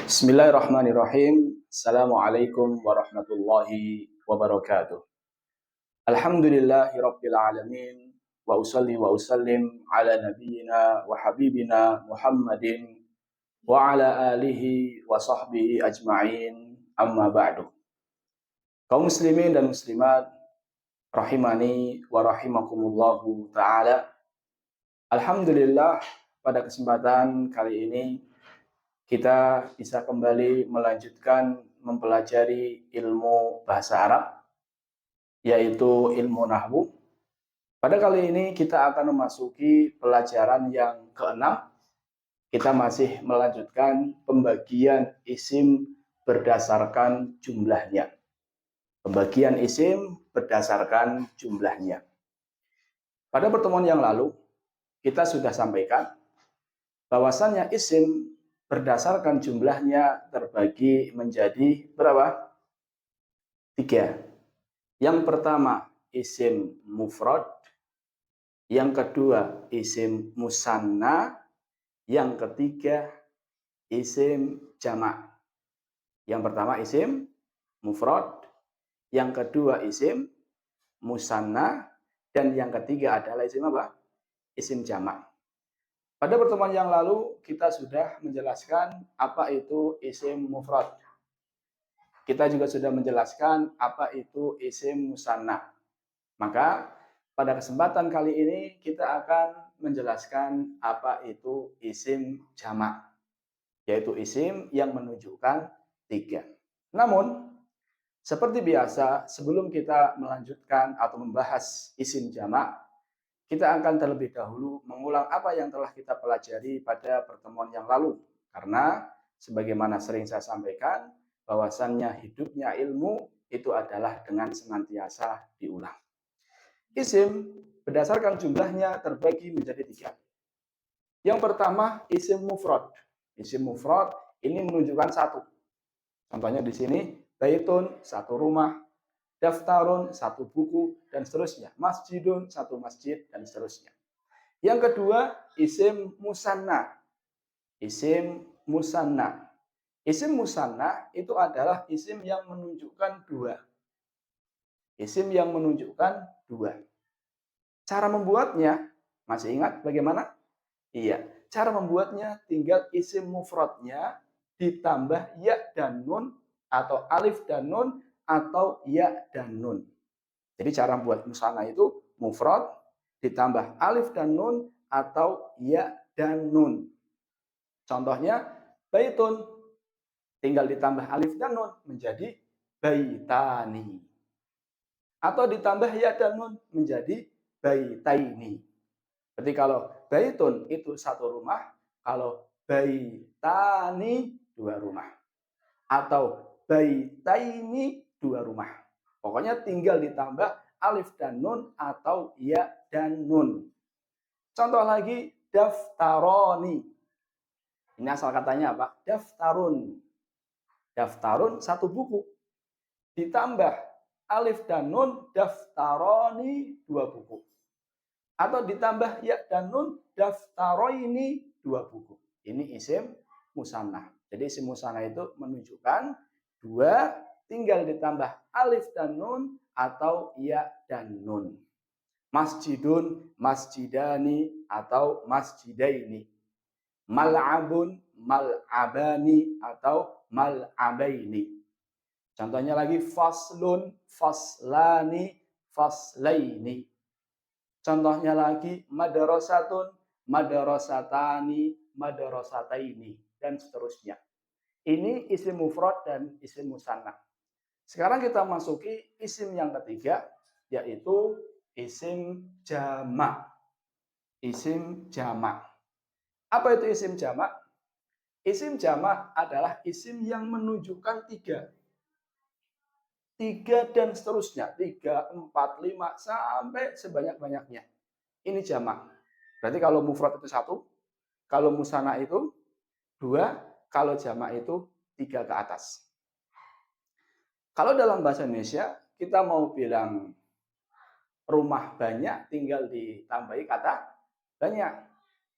Bismillahirrahmanirrahim. Assalamualaikum warahmatullahi wabarakatuh. Alhamdulillahi rabbil alamin. Wa usalli wa usallim ala nabiyyina wa habibina Muhammadin wa ala alihi wa sahbihi ajma'in. Amma ba'du. Kaum muslimin dan muslimat rahimani wa rahimakumullahu ta'ala. Alhamdulillah, pada kesempatan kali ini kita bisa kembali melanjutkan mempelajari ilmu bahasa Arab, yaitu ilmu nahwu. Pada kali ini kita akan memasuki pelajaran yang keenam. Kita masih melanjutkan pembagian isim berdasarkan jumlahnya. Pembagian isim berdasarkan jumlahnya. Pada pertemuan yang lalu, kita sudah sampaikan bahwasannya isim berdasarkan jumlahnya terbagi menjadi berapa? 3. Yang pertama isim mufrad, yang kedua isim musanna, yang ketiga isim jamak. Yang pertama isim mufrad, yang kedua isim musanna, dan yang ketiga adalah isim apa? Isim jamak. Pada pertemuan yang lalu kita sudah menjelaskan apa itu isim mufrad. Kita juga sudah menjelaskan apa itu isim musanna. Maka pada kesempatan kali ini kita akan menjelaskan apa itu isim jamak, yaitu isim yang menunjukkan 3. Namun seperti biasa, sebelum kita melanjutkan atau membahas isim jamak, kita akan terlebih dahulu mengulang apa yang telah kita pelajari pada pertemuan yang lalu. Karena sebagaimana sering saya sampaikan, bahwasannya hidupnya ilmu itu adalah dengan senantiasa diulang. Isim berdasarkan jumlahnya terbagi menjadi 3. Yang pertama isim mufrad. Isim mufrad ini menunjukkan 1. Contohnya di sini, baitun, 1 rumah, daftarun, 1 buku, dan seterusnya. Masjidun, 1 masjid, dan seterusnya. Yang kedua, isim musanna. Isim musanna. Isim musanna itu adalah isim yang menunjukkan 2. Isim yang menunjukkan 2. Cara membuatnya, masih ingat bagaimana? Iya, cara membuatnya tinggal isim mufradnya ditambah ya dan nun, atau alif dan nun, atau ya dan nun. Jadi cara membuat musanna itu mufrad ditambah alif dan nun atau ya dan nun. Contohnya baitun, tinggal ditambah alif dan nun menjadi baitani. Atau ditambah ya dan nun menjadi baitaini. Berarti kalau baitun itu 1 rumah, kalau baitani 2 rumah. Atau baitaini 2 rumah. Pokoknya tinggal ditambah alif dan nun atau ya dan nun. Contoh lagi, daftaroni. Ini asal katanya apa? Daftarun. Daftarun 1 buku. Ditambah alif dan nun, daftaroni 2 buku. Atau ditambah ya dan nun, daftaroini 2 buku. Ini isim musanna. Jadi isim musanna itu menunjukkan 2, tinggal ditambah alif dan nun atau ya dan nun. Masjidun, masjidani, atau masjidaini. Mal'abun, mal'abani, atau mal'abaini. Contohnya lagi faslun, faslani, faslaini. Contohnya lagi madrasatun, madrasatani, madrasataini, dan seterusnya. Ini isim mufrad dan isim musanna. Sekarang kita masuki isim yang ketiga, yaitu isim jamak. Isim jamak. Apa itu isim jamak? Isim jamak adalah isim yang menunjukkan 3. 3 dan seterusnya. 3, 4, 5, sampai sebanyak-banyaknya. Ini jamak. Berarti kalau mufrad itu 1, kalau musanna itu 2, kalau jamak itu 3 ke atas. Kalau dalam bahasa Indonesia, kita mau bilang rumah banyak, tinggal ditambahi kata banyak.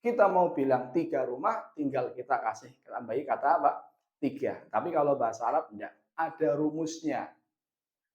Kita mau bilang 3 rumah, tinggal kita kasih tambahi kata apa? 3. Tapi kalau bahasa Arab enggak, ada rumusnya.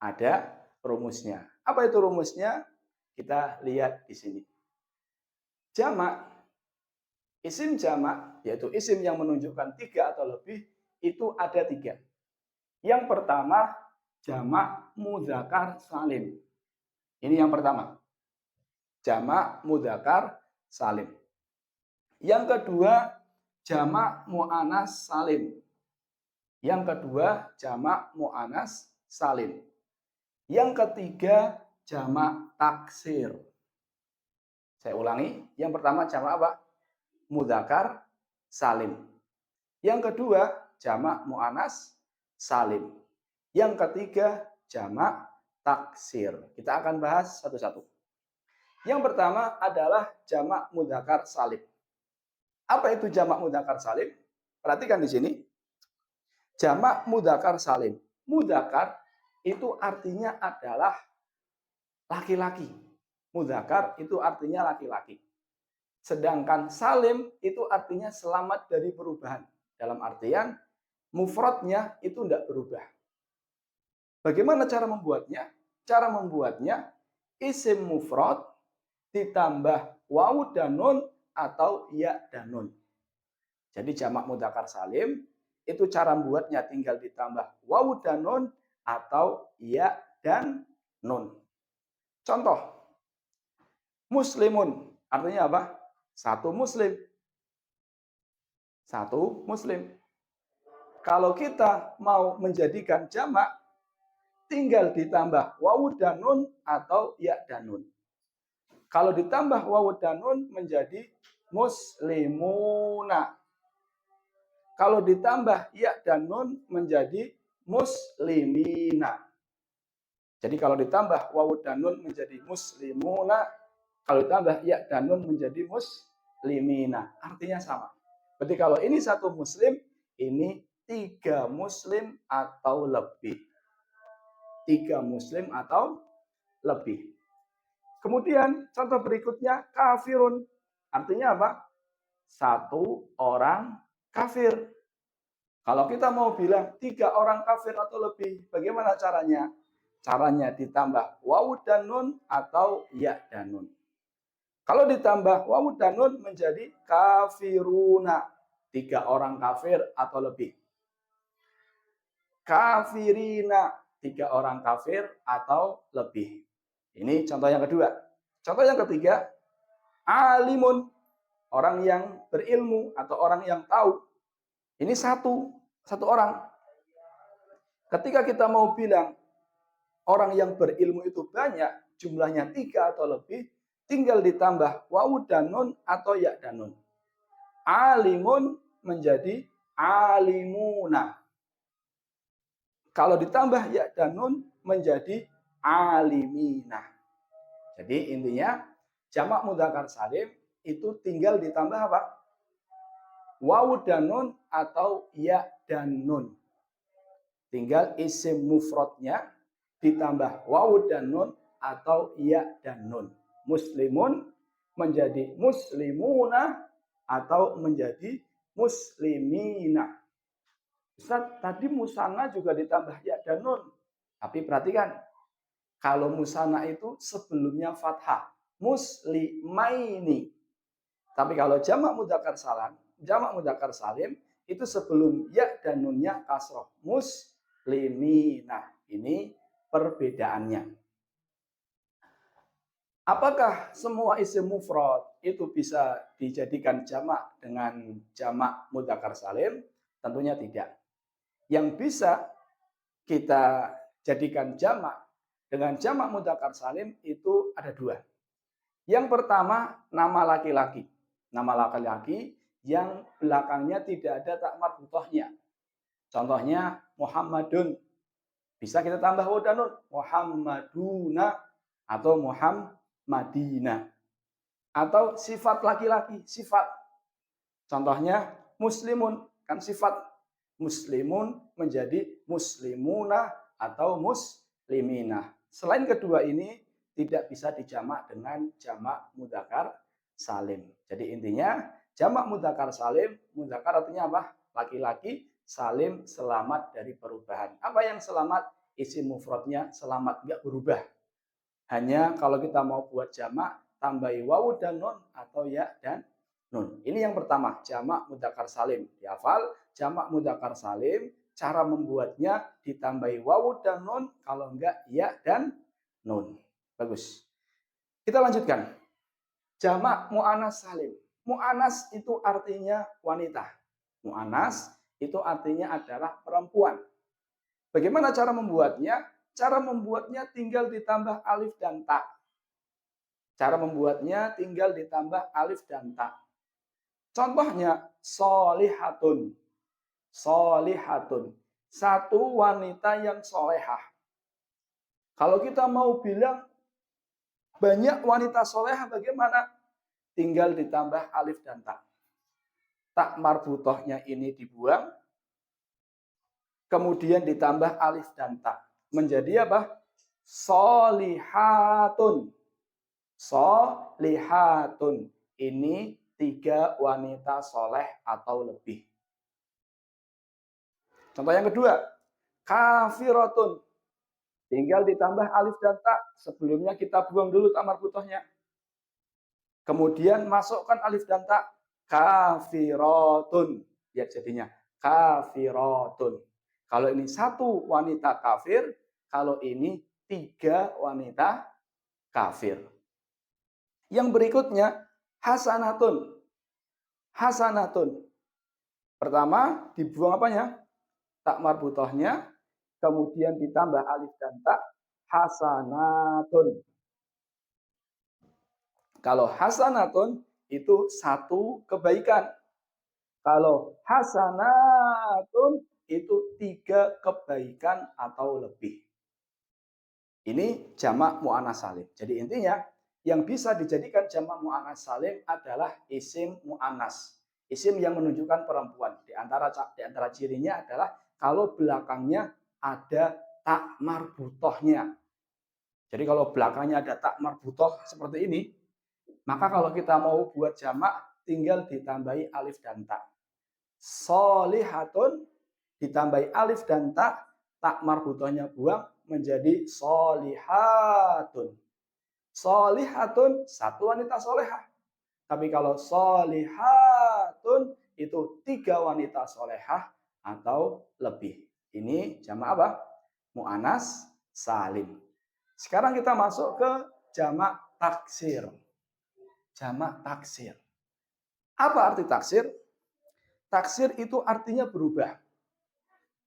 Ada rumusnya. Apa itu rumusnya? Kita lihat di sini. Jamak, isim jamak, yaitu isim yang menunjukkan 3 atau lebih, itu ada 3. Yang pertama, jamak mudzakkar salim. Ini yang pertama. Jamak mudzakkar salim. Yang kedua, jamak muannas salim. Yang kedua, jamak muannas salim. Yang ketiga, jamak taksir. Saya ulangi, yang pertama jamak apa? Mudzakkar salim. Yang kedua, jamak muannas salim. Yang ketiga, jamak taksir. Kita akan bahas satu-satu. Yang pertama adalah jamak mudzakkar salim. Apa itu jamak mudzakkar salim? Perhatikan di sini. Jamak mudzakkar salim. Mudzakkar itu artinya adalah laki-laki. Mudzakkar itu artinya laki-laki. Sedangkan salim itu artinya selamat dari perubahan. Dalam artian mufradnya itu tidak berubah. Bagaimana cara membuatnya? Cara membuatnya isim mufrad ditambah wawu dan nun atau ya dan nun. Jadi jamak mudzakkar salim itu cara membuatnya tinggal ditambah wawu dan nun atau ya dan nun. Contoh, muslimun artinya apa? Satu muslim. Satu muslim. Kalau kita mau menjadikan jamak, tinggal ditambah wawu dan nun atau ya dan nun. Kalau ditambah wawu dan nun menjadi muslimuna. Kalau ditambah ya dan nun menjadi muslimina. Jadi kalau ditambah wawu dan nun menjadi muslimuna, kalau ditambah ya dan nun menjadi muslimina. Artinya sama. Berarti kalau ini satu muslim, ini 3 muslim atau lebih. 3 muslim atau lebih. Kemudian contoh berikutnya kafirun. Artinya apa? Satu orang kafir. Kalau kita mau bilang 3 orang kafir atau lebih, bagaimana caranya? Caranya ditambah wawu dan nun atau ya dan nun. Kalau ditambah wawu dan nun menjadi kafiruna. 3 orang kafir atau lebih. Kafirina. 3 orang kafir atau lebih. Ini contoh yang kedua. Contoh yang ketiga, alimun. Orang yang berilmu atau orang yang tahu. Ini satu orang. Ketika kita mau bilang orang yang berilmu itu banyak, jumlahnya 3 atau lebih, tinggal ditambah wawu dan nun atau ya dan nun. Alimun menjadi alimuna. Kalau ditambah ya dan nun menjadi alimina. Jadi intinya jamak mudzakkar salim itu tinggal ditambah apa? Wawu dan nun atau ya dan nun. Tinggal isim mufradnya ditambah wawu dan nun atau ya dan nun. Muslimun menjadi muslimuna atau menjadi muslimina. Ustaz, tadi musanna juga ditambah ya dan nun. Tapi perhatikan, kalau musanna itu sebelumnya fathah, muslimaini. Tapi kalau jamak mudzakkar salim itu sebelum ya dan nunnya kasroh, muslimina. Ini perbedaannya. Apakah semua isim mufrad itu bisa dijadikan jamak dengan jamak mudzakkar salim? Tentunya tidak. Yang bisa kita jadikan jamak dengan jamak mudzakkar salim itu ada 2. Yang pertama, nama laki-laki. Nama laki-laki yang belakangnya tidak ada tak marbutohnya. Contohnya Muhammadun. Bisa kita tambah wawu dan nun. Muhammaduna atau Muhammadina. Atau sifat laki-laki, sifat. Contohnya muslimun, kan sifat. Muslimun menjadi muslimuna atau muslimina. Selain kedua ini tidak bisa dijamak dengan jamak mudzakkar salim. Jadi intinya jamak mudzakkar salim, mudzakkar artinya apa? Laki-laki, salim selamat dari perubahan. Apa yang selamat? Isim mufradnya selamat, nggak berubah. Hanya kalau kita mau buat jamak, tambahi wawu dan nun atau ya dan nun. Ini yang pertama, jamak mudzakkar salim. Dihafal, jamak mudzakkar salim, cara membuatnya ditambahi wawu dan nun, kalau enggak ya dan nun. Bagus. Kita lanjutkan. Jamak mu'annas salim. Mu'annas itu artinya wanita. Mu'annas itu artinya adalah perempuan. Bagaimana cara membuatnya? Cara membuatnya tinggal ditambah alif dan ta. Cara membuatnya tinggal ditambah alif dan ta. Contohnya, solihatun. Solihatun. Satu wanita yang solehah. Kalau kita mau bilang banyak wanita solehah bagaimana? Tinggal ditambah alif dan ta. Tak marbutohnya ini dibuang. Kemudian ditambah alif dan ta. Menjadi apa? Solihatun. Solihatun. Ini 3 wanita soleh atau lebih. Contoh yang kedua. Kafiratun. Tinggal ditambah alif dan ta. Sebelumnya kita buang dulu tak marbutohnya. Kemudian masukkan alif dan ta. Kafiratun. Lihat jadinya. Kafiratun. Kalau ini 1 wanita kafir, kalau ini 3 wanita kafir. Yang berikutnya, hasanatun. Hasanatun. Pertama, dibuang apanya? Tak marbutohnya. Kemudian ditambah alif dan ta. Hasanatun. Kalau hasanatun, itu 1 kebaikan. Kalau hasanatun, itu 3 kebaikan atau lebih. Ini jamak mu'annas salim. Jadi intinya yang bisa dijadikan jamak mu'annas salim adalah isim mu'annas. Isim yang menunjukkan perempuan. Di antara cirinya adalah kalau belakangnya ada tak marbutohnya. Jadi kalau belakangnya ada tak marbutoh seperti ini, maka kalau kita mau buat jamak tinggal ditambahi alif dan ta. Solihatun ditambahi alif dan ta, tak marbutohnya buang menjadi solihatun. Solihatun 1 wanita solehah. Tapi kalau solihatun itu 3 wanita solehah atau lebih. Ini jamak apa? Mu'annas salim. Sekarang kita masuk ke jamak taksir. Jamak taksir. Apa arti taksir? Taksir itu artinya berubah.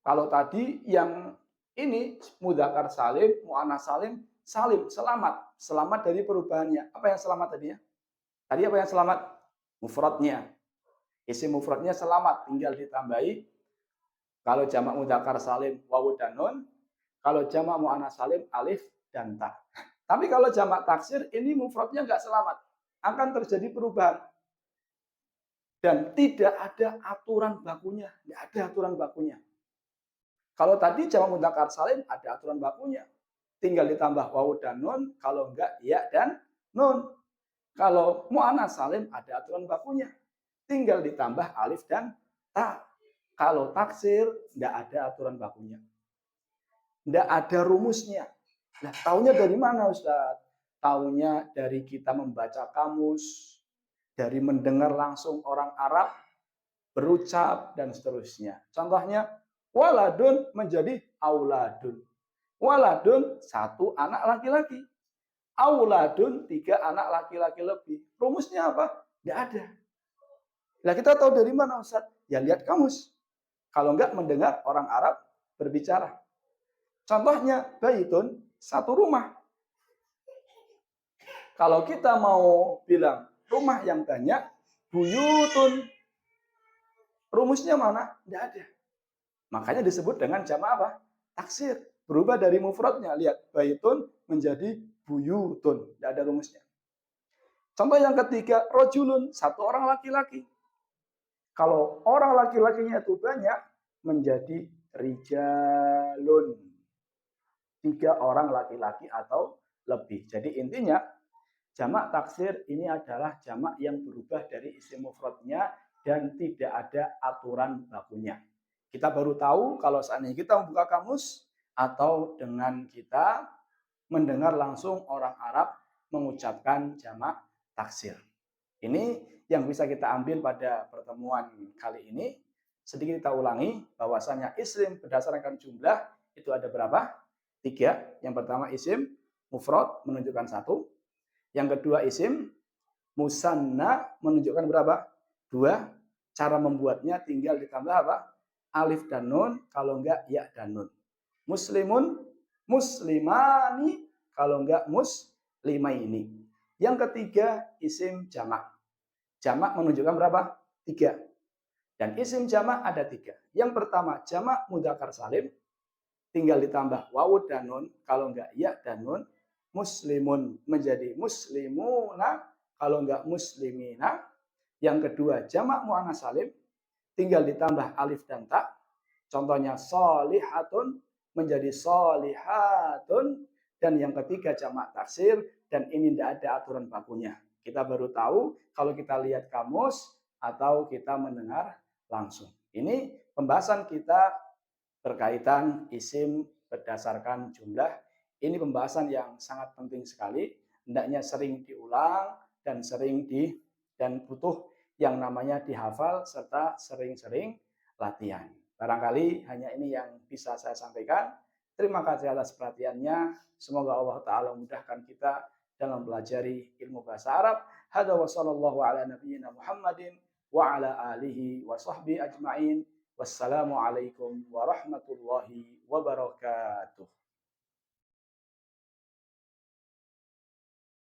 Kalau tadi yang ini mudzakkar salim, mu'annas salim, salim, selamat. Selamat dari perubahannya. Apa yang selamat tadinya? Tadi apa yang selamat? Mufradnya. Isim mufradnya selamat, tinggal ditambahi. Kalau jamak mudzakkar salim, wawu dan nun. Kalau jamak mu'annas salim, alif dan ta. Tapi kalau jamak taksir, ini mufradnya nggak selamat. Akan terjadi perubahan. Dan tidak ada aturan bakunya. Tidak ada aturan bakunya. Kalau tadi jamak mudzakkar salim ada aturan bakunya. Tinggal ditambah wawu dan nun, kalau enggak ya dan nun. Kalau mu'annas salim ada aturan bakunya. Tinggal ditambah alif dan ta. Kalau taksir enggak ada aturan bakunya. Enggak ada rumusnya. Nah, taunya dari mana, Ustaz? Taunya dari kita membaca kamus, dari mendengar langsung orang Arab berucap dan seterusnya. Contohnya waladun menjadi auladun. Waladun 1 anak laki-laki. Auladun 3 anak laki-laki lebih. Rumusnya apa? Tidak ada. Nah, kita tahu dari mana, Ustaz? Ya lihat kamus. Kalau enggak mendengar orang Arab berbicara. Contohnya baitun 1 rumah. Kalau kita mau bilang rumah yang banyak, buyutun. Rumusnya mana? Tidak ada. Makanya disebut dengan jamak apa? Taksir. Berubah dari mufradnya. Lihat, baitun menjadi buyutun. Tidak ada rumusnya. Contoh yang ketiga, rojulun. 1 orang laki-laki. Kalau orang laki-lakinya itu banyak, menjadi rijalun. 3 orang laki-laki atau lebih. Jadi intinya, jamak taksir ini adalah jamak yang berubah dari isim mufradnya dan tidak ada aturan bakunya. Kita baru tahu kalau seandainya kita membuka kamus atau dengan kita mendengar langsung orang Arab mengucapkan jamak taksir. Ini yang bisa kita ambil pada pertemuan kali ini. Sedikit kita ulangi bahwasanya isim berdasarkan jumlah itu ada berapa? 3. Yang pertama isim mufrad menunjukkan 1. Yang kedua isim musanna menunjukkan berapa? 2. Cara membuatnya tinggal ditambah apa? Alif dan nun, kalau enggak ya dan nun. Muslimun, muslimani, kalau enggak muslimaini. Yang ketiga isim jamak. Jamak menunjukkan berapa? 3. Dan isim jamak ada 3. Yang pertama jamak mudzakkar salim, tinggal ditambah wawu dan nun, kalau enggak ya dan nun. Muslimun menjadi muslimuna, kalau enggak muslimina. Yang kedua jamak muannats salim, tinggal ditambah alif dan ta. Contohnya solihatun menjadi solihatun. Dan yang ketiga jamak taksir, dan ini tidak ada aturan bakunya. Kita baru tahu kalau kita lihat kamus atau kita mendengar langsung. Ini pembahasan kita berkaitan isim berdasarkan jumlah. Ini pembahasan yang sangat penting sekali. Hendaknya sering diulang dan butuh yang namanya dihafal serta sering-sering latihan. Barangkali hanya ini yang bisa saya sampaikan. Terima kasih atas perhatiannya. Semoga Allah Ta'ala memudahkan kita dalam pelajari ilmu bahasa Arab. Hada wa sallallahu ala nabiyyina Muhammadin wa ala alihi wa sahbihi ajma'in. Wassalamualaikum warahmatullahi wabarakatuh.